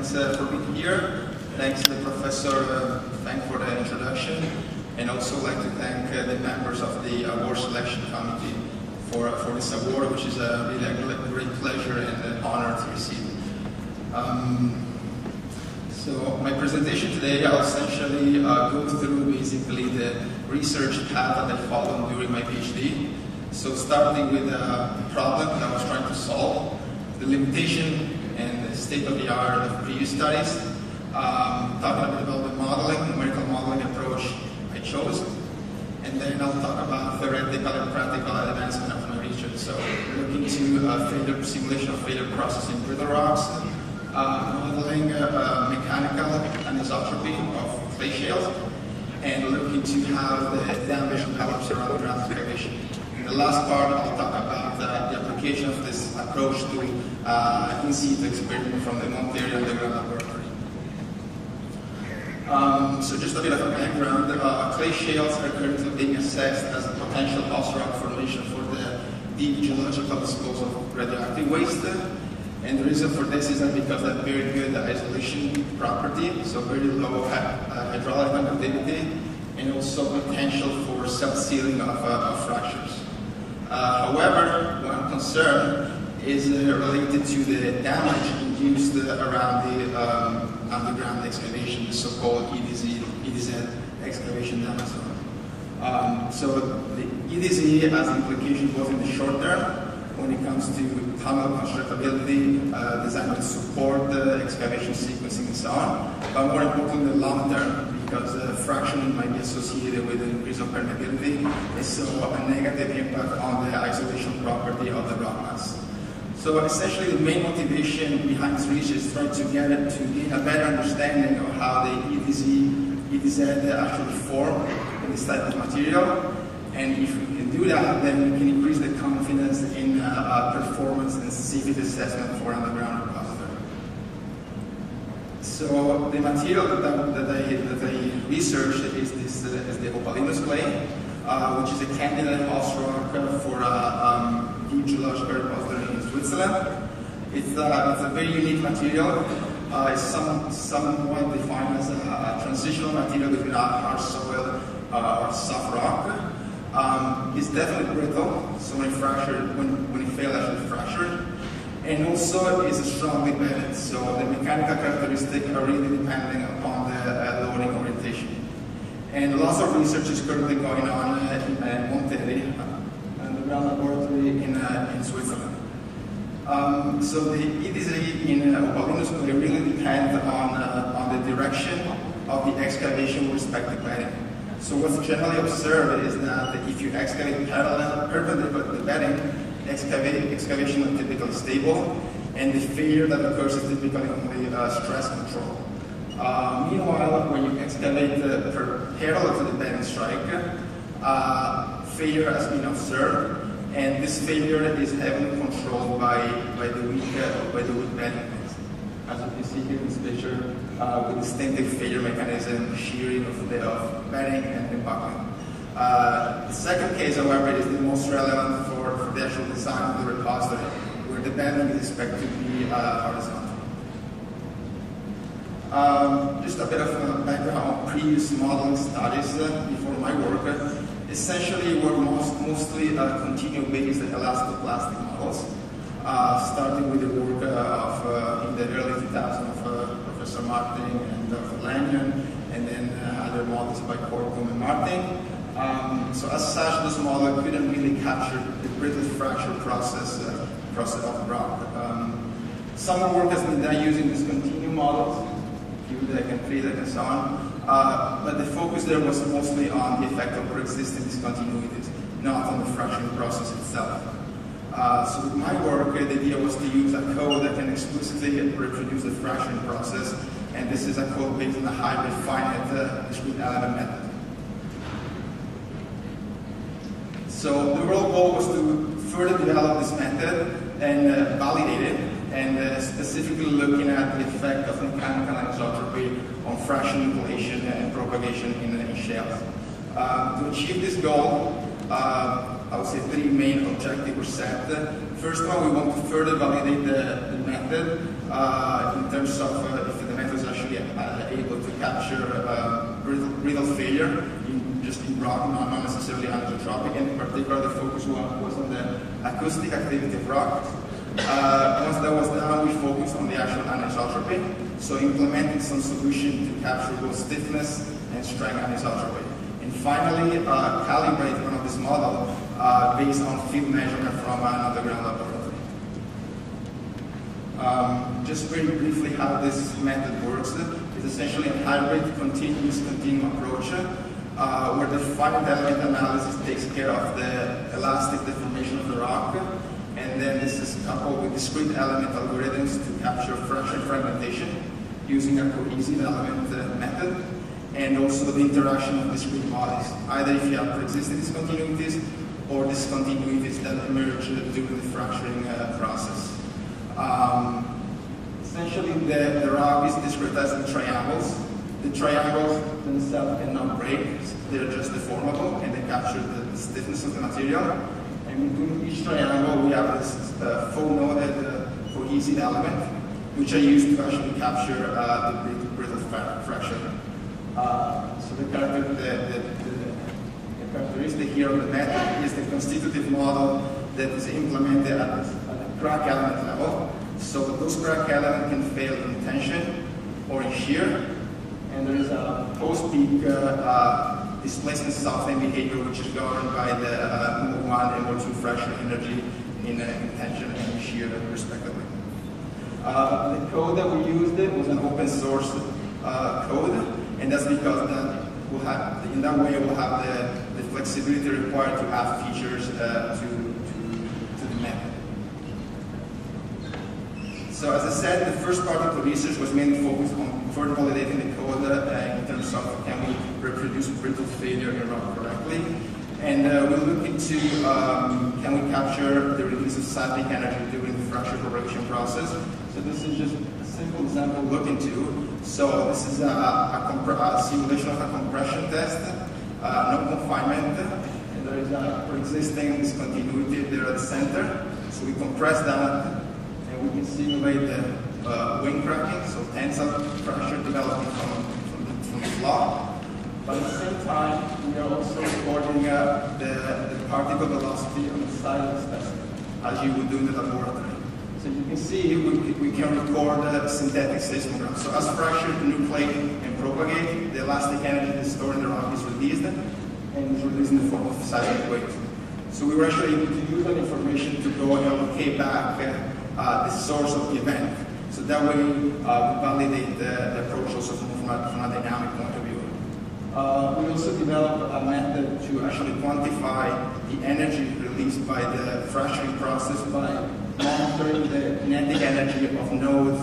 thanks for being here. Thanks to the Professor Feng for the introduction, and also like to thank the members of the award selection committee for this award, which is really a great pleasure and an honor to receive. So my presentation today, I'll essentially go through basically the research path that I followed during my PhD. So starting with the problem that I was trying to solve, the limitation and the state of the art of previous studies, talking a bit about the modeling, numerical modeling approach I chose, and then I'll talk about theoretical and practical advancement of my research. So looking to simulation of failure process in brittle rocks, modeling mechanical anisotropy of clay shales, and looking to have the damage collapse around ground excavation. In the last part, I'll talk about the application of this approach to in situ experiment from the Montreal underground laboratory. So just a bit of a background, clay shales are currently being assessed as a potential host rock formation for the deep geological disposal of radioactive waste. And the reason for this is that because they have very good isolation property, so very low hydraulic conductivity, and also potential for self-sealing of fractures. However, one concern is related to the damage induced around the underground excavation, the so-called EDZ excavation damage zone. So the EDZ has implications both in the short term, when it comes to tunnel constructability, design to support the excavation sequencing and so on, but more importantly in the long term, because fracturing might be associated with an increase of permeability, and so a negative impact on the isolation property of the rock mass. So essentially the main motivation behind this research is trying to gain a better understanding of how the EDZ actually form in this type of material. And if we can do that, then we can increase the confidence in performance and safety assessment for underground repository. So the material that I researched is the opalinous clay, which is a candidate host rock for a deep geological repository in Switzerland. It's a very unique material. It's somewhat defined as a transitional material between a hard soil or soft rock. It's definitely brittle, so when it fails, actually fractured. And also is strongly bended, so the mechanical characteristics are really depending upon the loading orientation. And lots of research is currently going on in Montreal, underground laboratory in Switzerland. So the EDZ in opalinous clay really depends on the direction of the excavation with respect to bedding. So what's generally observed is that if you excavate perpendicular to the bedding, excavation is typically stable, and the failure that occurs is typically only stress control. Meanwhile, when you excavate parallel to the bedding strike, failure has been observed, and this failure is heavily controlled by the weak bedding. As you can see here in this picture, with distinctive failure mechanism, shearing of bedding and buckling. The second case, however, is the most relevant for the actual design of the repository, where the bedding is expected to be horizontal. Just a bit of background on previous modeling studies before my work. Essentially, were mostly continuum-based elastoplastic models. Starting with the work in the early 2000s of Professor Martin and Dr. Lanyon, and then other models by Corkum and Martin. So as such, this model couldn't really capture the brittle fracture process of the rock. Some work has been done using these continuum models, Q-deck and 3-deck and so on, but the focus there was mostly on the effect of pre-existing discontinuities, not on the fracturing process itself. So with my work, the idea was to use a code that can explicitly reproduce the fracturing process, and this is a code based on a hybrid finite discrete element method. So the real goal was to further develop this method and validate it, and specifically looking at the effect of mechanical anisotropy on fraction inflation and propagation in shales. To achieve this goal, I would say three main objectives were set. First one, we want to further validate the method in terms of if capture brittle failure just in rock, not necessarily anisotropic, and in particular the focus was on the acoustic activity of rock. Once that was done, we focused on the actual anisotropy, so implementing some solution to capture both stiffness and strength anisotropy. And finally, calibrate one of this model based on field measurement from an underground laboratory. Just very briefly how this method works. It's essentially a hybrid continuous continuum approach where the finite element analysis takes care of the elastic deformation of the rock, and then this is coupled with discrete element algorithms to capture fraction fragmentation using a cohesive element method, and also the interaction of discrete bodies, either if you have pre-existing discontinuities or discontinuities that emerge during the fracturing process. Essentially, the rock is discretized in triangles. The triangles themselves cannot break, they're just deformable, and they capture the stiffness of the material. And between each triangle, we have this full-noded cohesive element, which I use to actually capture the brittle fracture. So the characteristic here of the method is the constitutive model that is implemented at the crack element level. So those crack elements can fail in tension or in shear, and there is a post-peak displacement softening behavior which is governed by the MO1 and MO2 fracture energy in tension and shear respectively. The code that we used was an open source code, and that's because in that way we'll have the flexibility required to add features to the method. So as I said, the first part of the research was mainly focused on further validating the code in terms of can we reproduce brittle failure in rock correctly. And we look into can we capture the release of cyclic energy during the fracture propagation process. So this is just a simple example to look into. So this is a simulation of a compression test, no confinement, and there is a pre-existing discontinuity there at the center. So we compress that, and we can simulate the wing cracking, so tensile pressure developing from the flaw. But at the same time, we are also recording the particle velocity on the side of the specimen, as you would do in the laboratory. So you can see we can record synthetic seismograms. So as fracture nucleate and propagate, the elastic energy that's stored in the rock is released, and is released in the form of seismic waves. So we were actually able to use that information to go and locate back the source of the event. So that way we validate the approach also from a dynamic point of view. We also developed a method to actually quantify the energy released by the fracturing process by monitoring the kinetic energy of nodes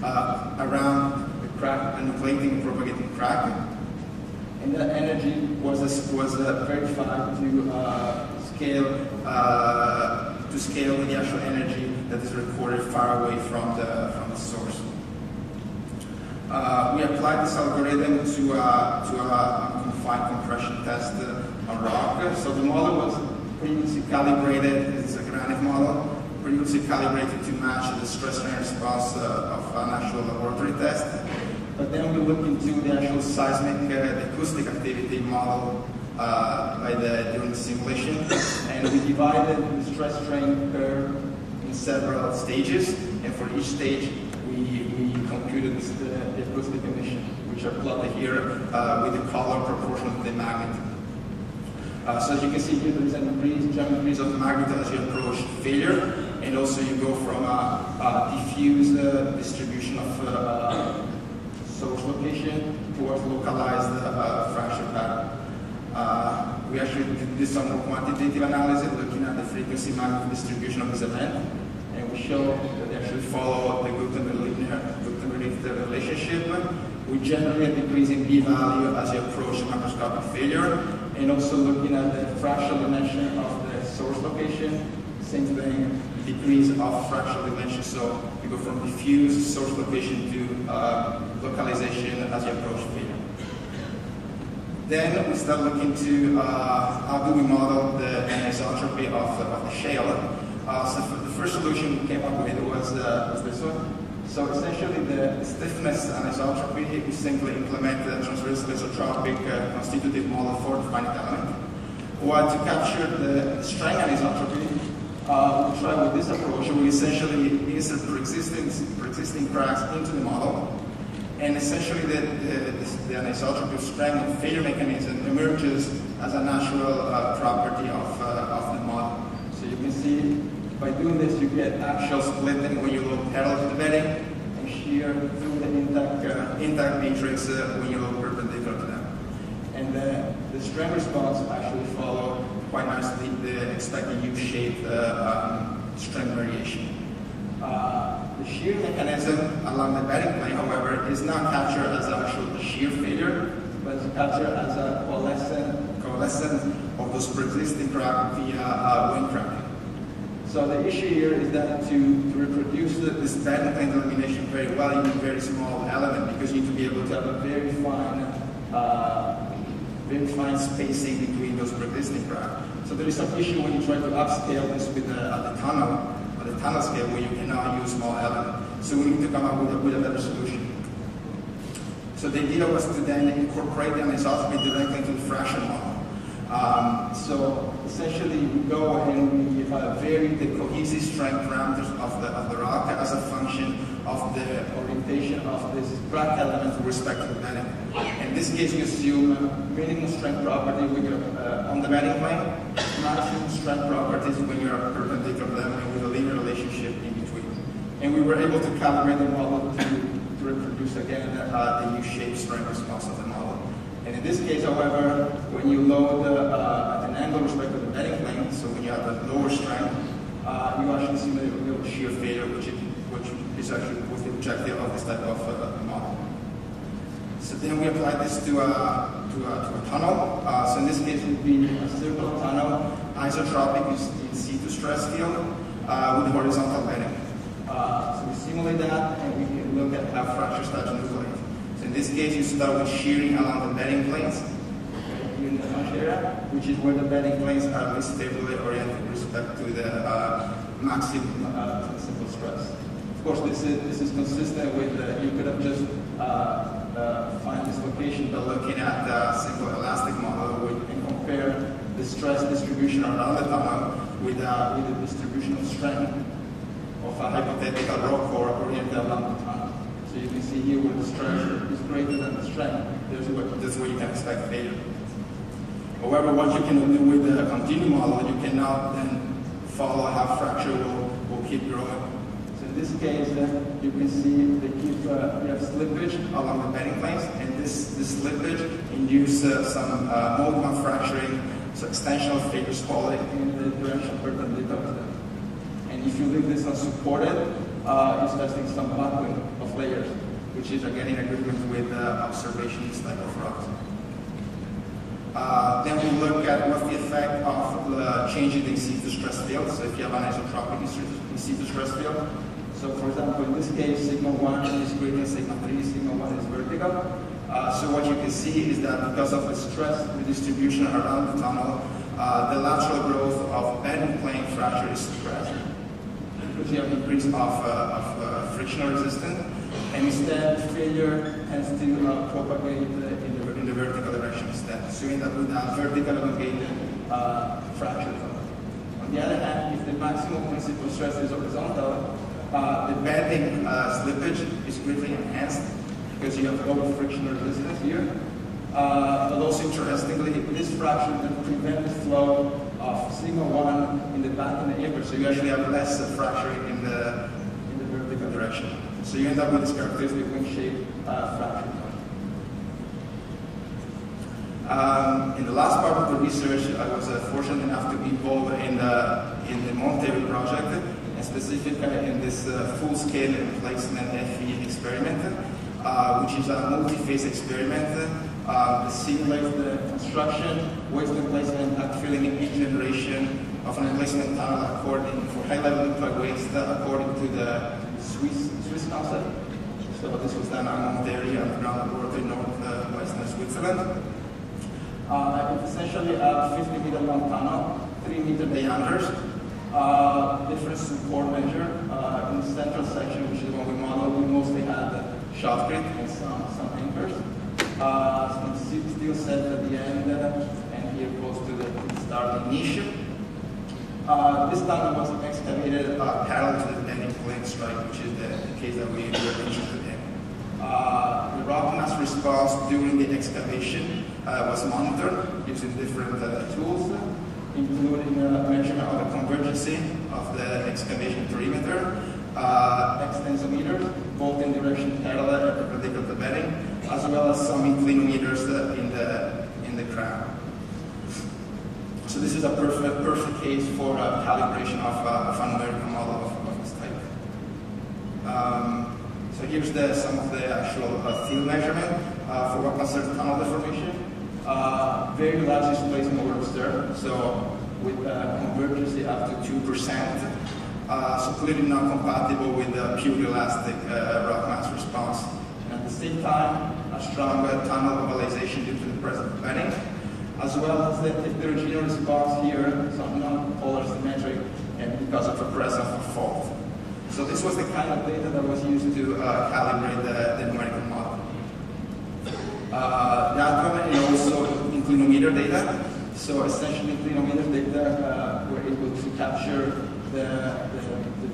around the crack, the nucleating and propagating crack. And that energy was verified to scale with the actual energy that is recorded far away from the source. We applied this algorithm to a confined compression test on rock. So the model was previously calibrated, it's a granite model, previously calibrated to match the stress strain response of an actual laboratory test. But then we looked into the actual seismic acoustic activity model during the simulation, and we divided the stress strain curve in several stages, and for each stage we computed the acoustic emission, which are plotted here with the color proportional to the magnitude. So as you can see here, there is an increase of magnitude as you approach failure, and also you go from a diffuse distribution of source location towards localized fracture pattern. We actually did some more quantitative analysis looking at the frequency magnitude distribution of this event, and we show that they actually follow the Gutenberg-Richter relationship. We generally decrease in p-value as you approach macroscopic failure, and also looking at the fractional dimension of the source location, same thing, decrease of fractional dimension, so you go from diffuse source location to localization as you approach failure. Then we start looking to how do we model the anisotropy of the shale. So the first solution we came up with was this one. So essentially the stiffness anisotropy, we simply implement the transversal isotropic constitutive model for the finite element. While to capture the strength anisotropy, we try with this approach, we essentially insert pre-existing cracks into the model, and essentially the anisotropy of strength and failure mechanism emerges as a natural property of the model. So you can see by doing this you get axial splitting when you look parallel to the bedding, and shear through the intact matrix when you look perpendicular to them. And the strength response actually follow quite nicely the expected U-shaped strength variation. The shear mechanism along the bedding plane, however, is not captured as actual shear failure, but it's captured as a coalescence of those pre-existing cracks via wind cracking. So the issue here is that to reproduce this bedding plane delineation very well, you need a very small element, because you need to be able to have a very fine spacing between those pre-existing cracks. So there is some issue when you try to upscale this with the tunnel scale, where you cannot use small element. So we need to come up with a better solution. So the idea was to then incorporate the anisotropy directly into the fraction model. So essentially we go and we vary the cohesive strength parameters of the rock as a function of the orientation of this crack element with respect to the bedding. In this case, we assume minimum strength property when you're on the bedding plane, maximum strength properties when you're perpendicular to them, and with a linear relationship in between. And we were able to calibrate the model to reproduce again the U-shaped strength response of the model. And in this case, however, when you load at an angle with respect to the bedding plane, so when you have a lower strength, you actually see a little shear failure, which is actually with the objective of this type of model. So then we apply this to a tunnel. So in this case, it would be a circular tunnel, isotropic in situ stress field with horizontal bedding. So we simulate that, and we can look at how fractures touch nuclei. So in this case, you start with shearing along the bedding planes here in the front area, which is where the bedding planes are least stably oriented with respect to the maximum tensile stress. Of course, this is consistent with you could have just find this location by looking at the simple elastic model, where you can compare the stress distribution around the tunnel with the distribution of strength of a hypothetical rock core oriented along the tunnel. So you can see here where the stress is greater than the strength. That's where you can expect failure. However, what you can do with the continuum model, you cannot then follow how fracture will keep growing. So in this case, you can see we have slippage along the bedding planes, and this slippage induces some mode 1 fracturing, so extensional failures falling in the direction perpendicular to them. And if you leave this unsupported, you start seeing some buckling of layers, which is again in agreement with observation of this type of rocks. Then we look at what's the effect of changing the in situ stress field. So if you have an isotropic in situ stress field, so for example, in this case, sigma 1 is greater than sigma 3, sigma 1 is vertical. So what you can see is that because of the stress redistribution around the tunnel, the lateral growth of bedding plane fracture is suppressed, because you have increase of frictional resistance, and instead failure tends to propagate in the vertical direction instead. So you end up with a vertical elongated fracture tunnel. On the other hand, if the maximum principal stress is horizontal, the bedding slippage is greatly enhanced because you have low frictional resistance here. But also interestingly, this fracture can prevent the flow of sigma 1 in the back in the upper, so you actually have less fracturing in the vertical direction. So you end up with this characteristic wing-shaped fracture. In the last part of the research, I was fortunate enough to be involved in the Montreal project, and specifically in this full-scale replacement FE experiment, which is a multi-phase experiment that simulates the construction, waste replacement, backfilling, and generation of an replacement tunnel according for high-level nuclear waste according to the Swiss concept. So this was done on Montreal underground laboratory in northwestern Switzerland. It's essentially a 50-meter long tunnel, 3-meter diameters, different support measure in the central section, which is what we model. some steel set at the end, and here close to the starting niche. This tunnel was excavated parallel to the bending plane strike, which is the case that we were interested in. The rock mass response during the excavation was monitored using different tools, including measurement of the convergency of the excavation perimeter, extensometers, both in direction parallel and perpendicular to the bedding, as well as some inclinometers in the crown. So this is a perfect case for calibration of a numerical model of this type. So here's some of the actual field measurement for what concerns tunnel deformation. Very large displacement were observed, so with convergency up to 2%. So clearly not compatible with the pure elastic rock mass response. And at the same time, a strong tunnel ovalization due to the presence of bedding, as well as the heterogeneous response here, so non-polar symmetric, and because of the presence of fault. So this was the kind of data that was used to calibrate the numerical model. The outcome is also inclinometer data. So essentially, inclinometer data were able to capture the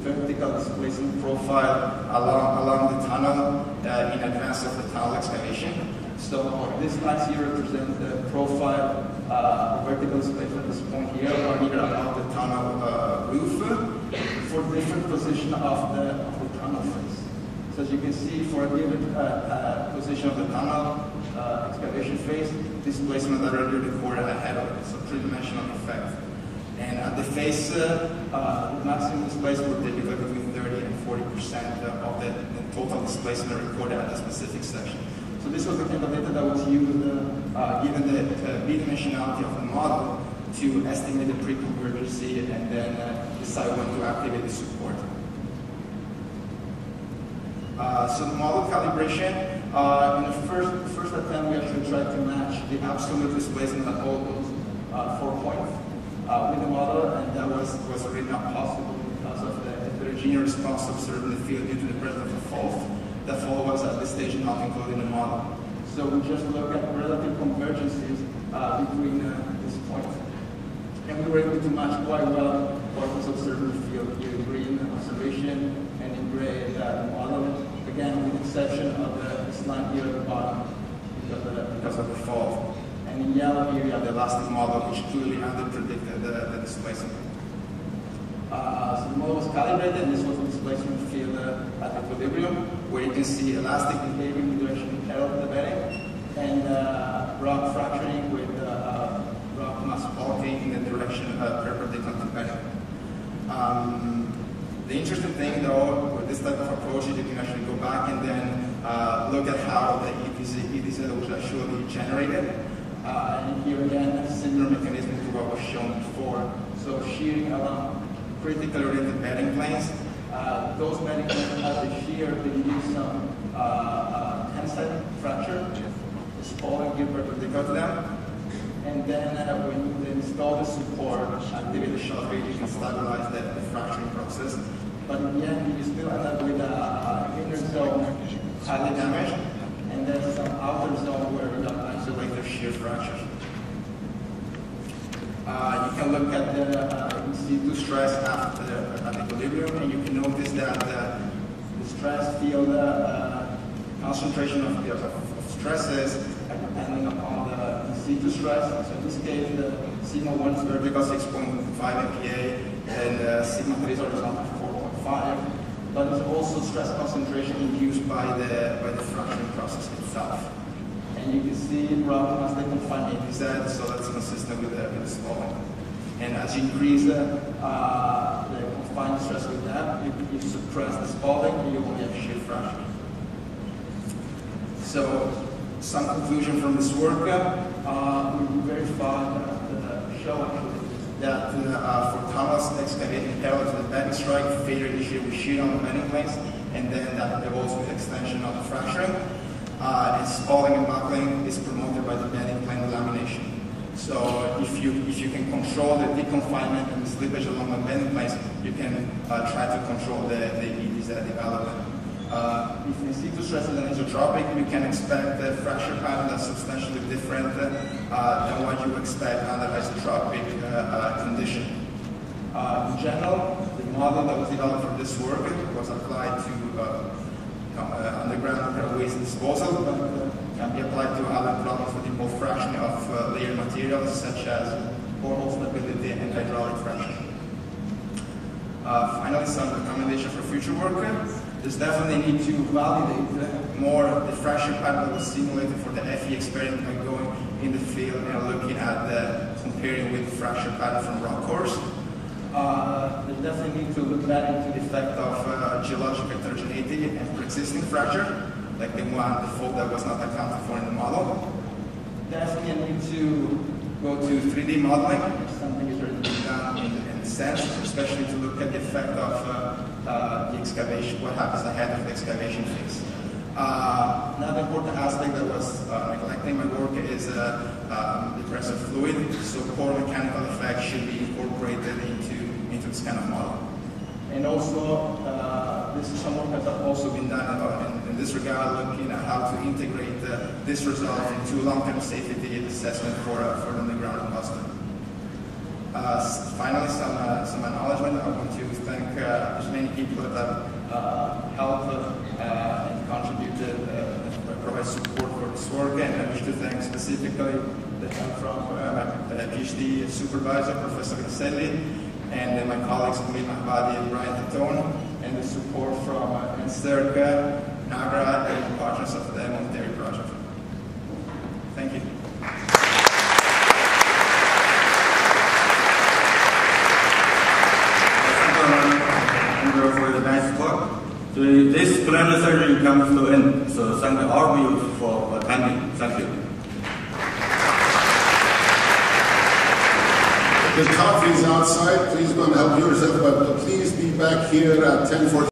vertical displacement profile along the tunnel in advance of the tunnel excavation. So this slides here represent the profile, vertical displacement at this point here, or here along the tunnel roof, for different position of the tunnel face. So as you can see, for a given position of the tunnel excavation face, displacement already recorded ahead of it, so three-dimensional effect. And at the face, the maximum displacement would typically between 30 and 40% of the total displacement recorded at a specific section. So this was the kind of data that was used, given the bidimensionality of the model, to estimate the pre-convergency and then decide when to activate the support. So the model calibration, in the first attempt, we actually tried to match the absolute displacement at all those 4 points with the model, and that was really not possible because of the heterogeneous response observed in the field due to the presence of a fault. The fault was at this stage not included in the model. So we just look at relative convergences between these points. And we were able to match quite well what was observed in the field, here in green observation and in gray the model. Again, with the exception of the line here at the bottom because of the fault. And in yellow here you have the elastic model, which clearly under-predicted the displacement. So the model was calibrated, and this was the displacement field at equilibrium, where you can see elastic behavior in the direction parallel to the bedding, and rock fracturing with rock mass bulking in the direction perpendicular to the bedding. The interesting thing, though, with this type of approach is you can actually go back and then look at how the EDZ was actually generated. And here again, a similar mechanism to what was shown before. So shearing along critically oriented bedding planes. Those bedding planes, as they shear, they use some tensile fracture. It's falling here perpendicular to them. And then when you install the support, activate the shock rate, you can stabilize the fracturing process. But in the end, you still end up with an inner zone highly damaged, and then some outer zone where you don't isolate the shear fractures. You can look at the in situ stress at equilibrium, and you can notice that the stress field concentration of stresses are depending upon the in situ stress. So in this case, the sigma 1 is vertical 6.5 MPa, and sigma 3 is horizontal 4.5. But there's also stress concentration induced by the fracturing process itself. And you can see rock mass they confine APZ, so that's consistent with the spalling. And as you increase the confined stress with that, you suppress the spalling and you will get shear fracture. So some conclusion from this work, we verified that for tunnels excavated parallel to the bedding strike, failure initiated with shear on the bedding planes, and then that evolves with extension of the fracturing. And spalling and buckling is promoted by the bedding plane lamination. So if you can control the deconfinement and the slippage along the bedding planes, you can try to control the EDZ development. If situ stresses and isotropic, we can expect a fracture pattern that's substantially different than what you expect under isotropic condition. In general, the model that was developed for this work was applied to underground waste disposal, but can be applied to other problems with the fraction of layered materials, such as borehole stability and hydraulic fraction. Finally, some recommendation for future work. There's definitely need to validate more the fracture pattern that was simulated for the FE experiment by going in the field and looking at comparing with the fracture pattern from rock cores. There's definitely need to look back into the effect of geologic heterogeneity and pre-existing fracture, like the fault that was not accounted for in the model. Definitely need to go to 3D modeling, something is already been done in sense, especially to look at the effect of the excavation, what happens ahead of the excavation phase. Another important aspect that was neglected in my work is the pressure fluid, so core mechanical effects should be incorporated into this kind of model. And also, some work has also been done in this regard, looking at how to integrate this result into long-term safety assessment for the underground cluster. Finally, some acknowledgement. I want to thank as many people that have helped and contributed, provide support for this work, and I wish to thank specifically the help from my PhD supervisor, Professor Caselli, and my colleagues Hamid Mahbadi and Brian Tatone, and the support from NSERC, NAGRA, and partners of the Montreal project. Thank you. For the nice talk. So this plenary session comes to an end. So thank all of you for attending. Thank you. The coffee is outside. Please go and help yourself, but please be back here at 10:40.